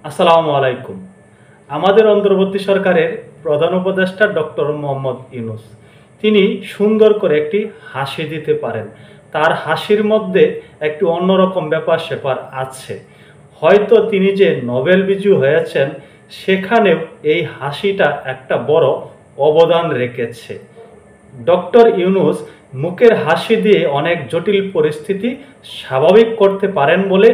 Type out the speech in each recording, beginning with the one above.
আসসালামু আলাইকুম। আমাদের অন্তর্বর্তী সরকারের প্রধান উপদেষ্টা ডক্টর মোহাম্মদ ইউনূস তিনি সুন্দর করে একটি হাসি দিতে পারেন। তার হাসির মধ্যে একটু অন্যরকম ব্যাপার-স্যাপার আছে। হয়তো তিনি যে নোবেল বিজয়ী হয়েছেন সেখানেও এই হাসিটা একটা বড় অবদান রেখেছে। ডক্টর ইউনূস মুখের হাসি দিয়ে অনেক জটিল পরিস্থিতি স্বাভাবিক করতে পারেন বলে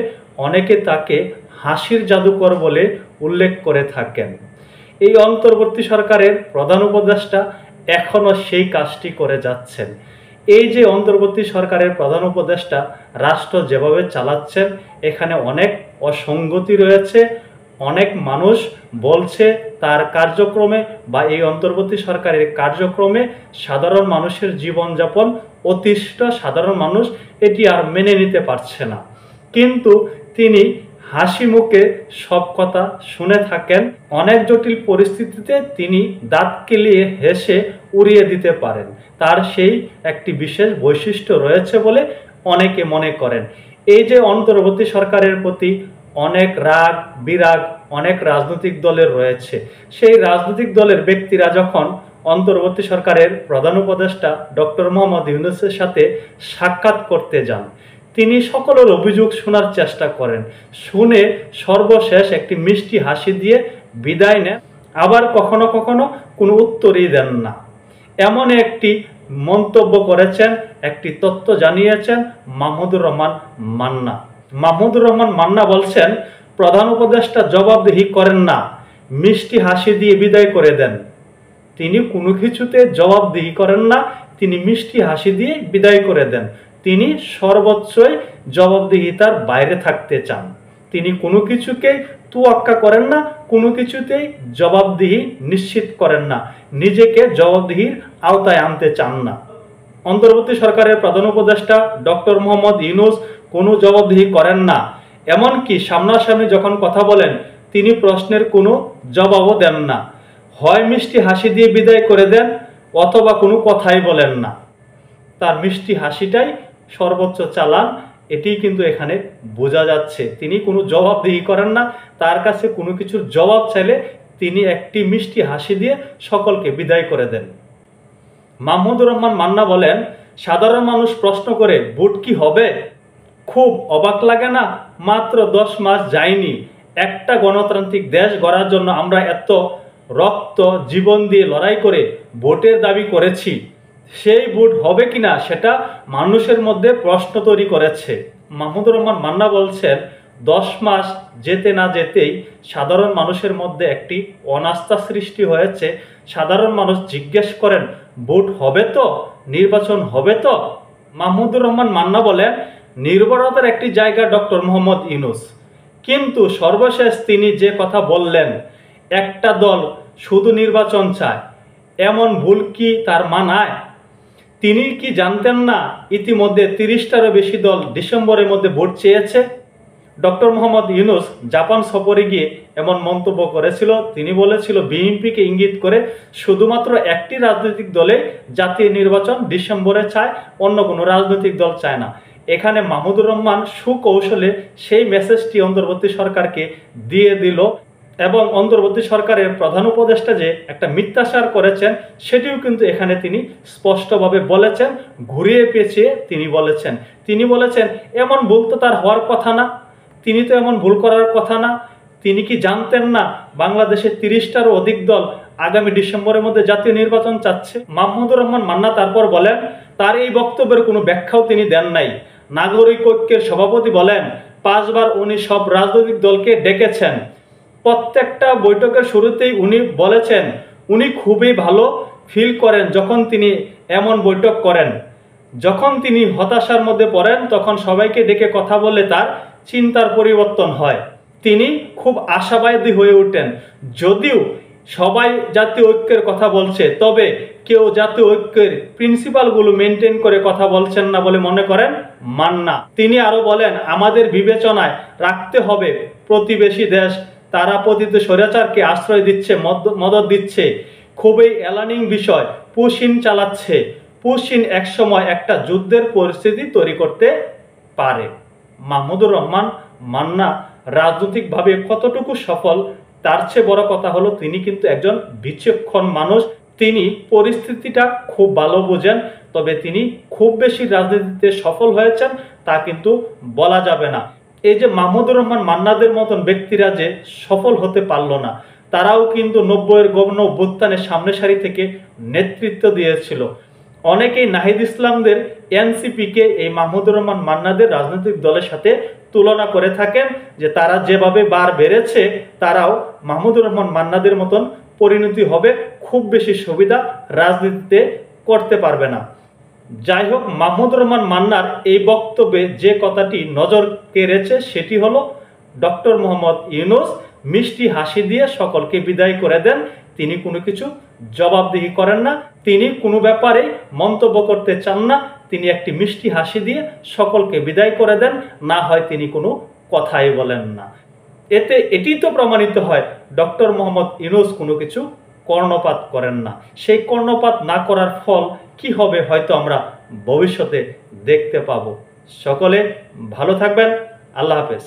অনেকে তাকে হাসির জাদুকর বলে উল্লেখ করে থাকেন। এই অন্তর্বর্তী সরকারের প্রধান উপদেষ্টা এখনও সেই কাজটি করে যাচ্ছেন। এই যে অন্তর্বর্তী সরকারের প্রধান উপদেষ্টা রাষ্ট্র যেভাবে চালাচ্ছেন এখানে অনেক অসঙ্গতি রয়েছে। অনেক মানুষ বলছে তার কার্যক্রমে বা এই অন্তর্বর্তী সরকারের কার্যক্রমে সাধারণ মানুষের জীবনযাপন অতিষ্ঠ, সাধারণ মানুষ এটি আর মেনে নিতে পারছে না। কিন্তু তিনি হাসি মুখে সব কথা শুনে থাকেন। অনেক জটিল পরিস্থিতিতে তিনি দাঁত কেলিয়ে হেসে উড়িয়ে দিতে পারেন। তার সেই একটি বিশেষ বৈশিষ্ট্য রয়েছে বলে অনেকে মনে করেন। এই যে অন্তর্বর্তী সরকারের প্রতি অনেক রাগ বিরাগ অনেক রাজনৈতিক দলের রয়েছে, সেই রাজনৈতিক দলের ব্যক্তিরা যখন অন্তর্বর্তী সরকারের প্রধান উপদেষ্টা ডক্টর মোহাম্মদ ইউনূসের সাথে সাক্ষাৎ করতে যান, তিনি সকলের অভিযোগ শোনার চেষ্টা করেন, শুনে সর্বশেষ একটি মিষ্টি হাসি দিয়ে বিদায় নেন। আবার কখনো কখনো কোনো উত্তরই দেন না। এমন একটি মন্তব্য করেছেন, একটি তথ্য জানিয়েছেন মাহমুদুর রহমান মান্না। মাহমুদুর রহমান মান্না বলছেন, প্রধান উপদেষ্টা জবাবদিহি করেন না, মিষ্টি হাসি দিয়ে বিদায় করে দেন। তিনি কোনো কিছুতে জবাবদিহি করেন না, তিনি মিষ্টি হাসি দিয়ে বিদায় করে দেন। তিনি সর্বোচ্চই জবাবদিহিতার বাইরে থাকতে চান। তিনি কোনো কিছুকে তোয়াক্কা করেন না, কোনো কিছুতেই জবাবদিহি নিশ্চিত করেন না, নিজেকে জবাবদিহির আওতায় আনতে চান না। অন্তর্বর্তী সরকারের প্রধান উপদেষ্টা ডক্টর মোহাম্মদ ইউনূস কোনো জবাবদিহি করেন না। এমনকি সামনাসামনি যখন কথা বলেন তিনি প্রশ্নের কোনো জবাবও দেন না। হয় মিষ্টি হাসি দিয়ে বিদায় করে দেন অথবা কোনো কথাই বলেন না। তার মিষ্টি হাসিটাই সর্বোচ্চ চালান, এটি কিন্তু এখানে বোঝা যাচ্ছে। তিনি কোনো জবাবদিহি করেন না, তার কাছে কোনো কিছুর জবাব চাইলে তিনি একটি মিষ্টি হাসি দিয়ে সকলকে বিদায় করে দেন। মাহমুদুর রহমান মান্না বলেন, সাধারণ মানুষ প্রশ্ন করে ভোট কি হবে? খুব অবাক লাগে না? মাত্র 10 মাস যায়নি, একটা গণতান্ত্রিক দেশ গড়ার জন্য আমরা এত রক্ত জীবন দিয়ে লড়াই করে ভোটের দাবি করেছি। সেই ভোট হবে কিনা সেটা মানুষের মধ্যে প্রশ্ন তৈরি করেছে। মাহমুদুর রহমান মান্না বলছেন, 10 মাস যেতে না যেতেই সাধারণ মানুষের মধ্যে একটি অনাস্থা সৃষ্টি হয়েছে। সাধারণ মানুষ জিজ্ঞেস করেন ভোট হবে তো, নির্বাচন হবে তো? মাহমুদুর রহমান মান্না বলেন, নির্ভরতার একটি জায়গা ডক্টর মোহাম্মদ ইউনূস, কিন্তু সর্বশেষ তিনি যে কথা বললেন একটা দল শুধু নির্বাচন চায়, এমন ভুল কি তার মানায়? তিনি কি জানতেন না ইতিমধ্যে 30টারও বেশি দল ডিসেম্বরের মধ্যে ভোট চেয়েছে? ডক্টর মোহাম্মদ ইউনূস জাপান সফরে গিয়ে এমন মন্তব্য করেছিল। তিনি বলেছিল বিএনপিকে ইঙ্গিত করে শুধুমাত্র একটি রাজনৈতিক দলে জাতীয় নির্বাচন ডিসেম্বরে চায়, অন্য কোনো রাজনৈতিক দল চায় না। এখানে মাহমুদুর রহমান সুকৌশলে সেই মেসেজটি অন্তর্বর্তী সরকারকে দিয়ে দিল এবং অন্তর্বর্তী সরকারের প্রধান উপদেষ্টা যে একটা মিথ্যাচার করেছেন সেটিও কিন্তু এখানে তিনি স্পষ্টভাবে বলেছেন, ঘুরিয়ে পেঁচিয়ে তিনি বলেছেন এমন ভুল তো তার হওয়ার কথা না, তিনি তো এমন ভুল করার কথা না। তিনি কি জানতেন না বাংলাদেশের 30টারও অধিক দল আগামী ডিসেম্বরের মধ্যে জাতীয় নির্বাচন চাচ্ছে? মাহমুদুর রহমান মান্না তারপর বলেন, তার এই বক্তব্যের কোনো ব্যাখ্যাও তিনি দেন নাই। নাগরিক ঐক্যের সভাপতি বলেন, 5 বার উনি সব রাজনৈতিক দলকে ডেকেছেন। প্রত্যেকটা বৈঠকের শুরুতেই উনি বলেছেন উনি খুবই ভালো ফিল করেন যখন তিনি এমন বৈঠক করেন। যখন তিনি হতাশার মধ্যে পড়েন তখন সবাইকে ডেকে কথা বলে তার চিন্তার পরিবর্তন হয়। তিনি খুব আশাবাদী হয়ে ওঠেন। যদিও সবাই জাতীয় ঐক্যের কথা বলছে, তবে কেউ জাতীয় ঐক্যের প্রিন্সিপালগুলো মেনটেন করে কথা বলছেন না বলে মনে করেন মান্না। তিনি আরো বলেন, আমাদের বিবেচনায় রাখতে হবে প্রতিবেশী দেশ তারা পতিত স্বৈরাচারকে আশ্রয় দিচ্ছে, মদত দিচ্ছে। খুবই অ্যালার্নিং বিষয়, পুশিন চালাচ্ছে। পুশিন একসময় একটা যুদ্ধের পরিস্থিতি তৈরি করতে পারে। মাহমুদুর রহমান মান্না রাজনৈতিকভাবে কতটুকু সফল, তার চেয়ে বড় কথা হলো তিনি কিন্তু একজন বিচক্ষণ মানুষ। তিনি পরিস্থিতিটা খুব ভালো বোঝেন, তবে তিনি খুব বেশি রাজনীতিতে সফল হয়েছেন তা কিন্তু বলা যাবে না। এই যে মাহমুদুর রহমান মান্নাদের মতন ব্যক্তিরা যে সফল হতে পারল না, তারাও কিন্তু 90-এর গণ অভ্যুত্থানের সামনে সারি থেকে নেতৃত্ব দিয়েছিল। অনেকেই নাহিদ ইসলামদের এনসিপিকে এই মাহমুদুর রহমান মান্নাদের রাজনৈতিক দলের সাথে তুলনা করে থাকেন, যে তারা যেভাবে বার বেড়েছে তারাও মাহমুদুর রহমান মান্নাদের মতন পরিণতি হবে, খুব বেশি সুবিধা রাজনীতিতে করতে পারবে না। যাই হোক, মাহমুদুর রহমান মান্নার এই বক্তব্যে যে কথাটি নজর কেড়েছে সেটি হলো ডক্টর মোহাম্মদ ইউনূস মিষ্টি হাসি দিয়ে সকলকে বিদায় করে দেন। তিনি কোনো কিছু জবাবদিহি করেন না, তিনি কোনো ব্যাপারে মন্তব্য করতে চান না, তিনি একটি মিষ্টি হাসি দিয়ে সকলকে বিদায় করে দেন, না হয় তিনি কোনো কথাই বলেন না। এতে এটি তো প্রমাণিত হয় ডক্টর মোহাম্মদ ইউনূস কোনো কিছু কর্ণপাত করেন না। সেই কর্ণপাত না করার ফল কি হবে হয়তো আমরা ভবিষ্যতে দেখতে পাবো। সকলে ভালো থাকবেন। আল্লাহ হাফেজ।